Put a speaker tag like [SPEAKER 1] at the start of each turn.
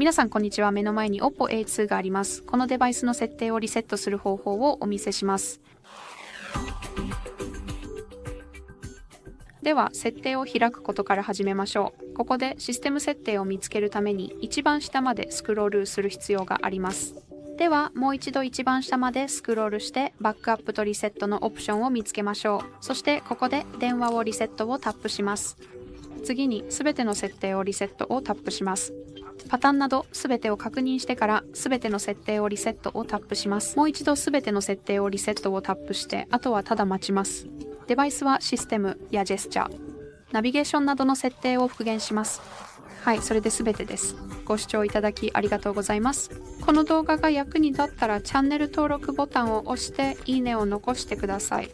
[SPEAKER 1] 皆さんこんにちは。目の前に OPPO Ace2 があります。このデバイスの設定をリセットする方法をお見せします。では、設定を開くことから始めましょう。ここでシステム設定を見つけるために一番下までスクロールする必要があります。では、もう一度一番下までスクロールしてバックアップとリセットのオプションを見つけましょう。そしてここで電話をリセットをタップします。次に全ての設定をリセットをタップします。パターンなど全てを確認してから全ての設定をリセットをタップします。もう一度全ての設定をリセットをタップしてあとはただ待ちます。デバイスはシステムやジェスチャー、ナビゲーションなどの設定を復元します。はい、それで全てです。ご視聴いただきありがとうございます。この動画が役に立ったらチャンネル登録ボタンを押していいねを残してください。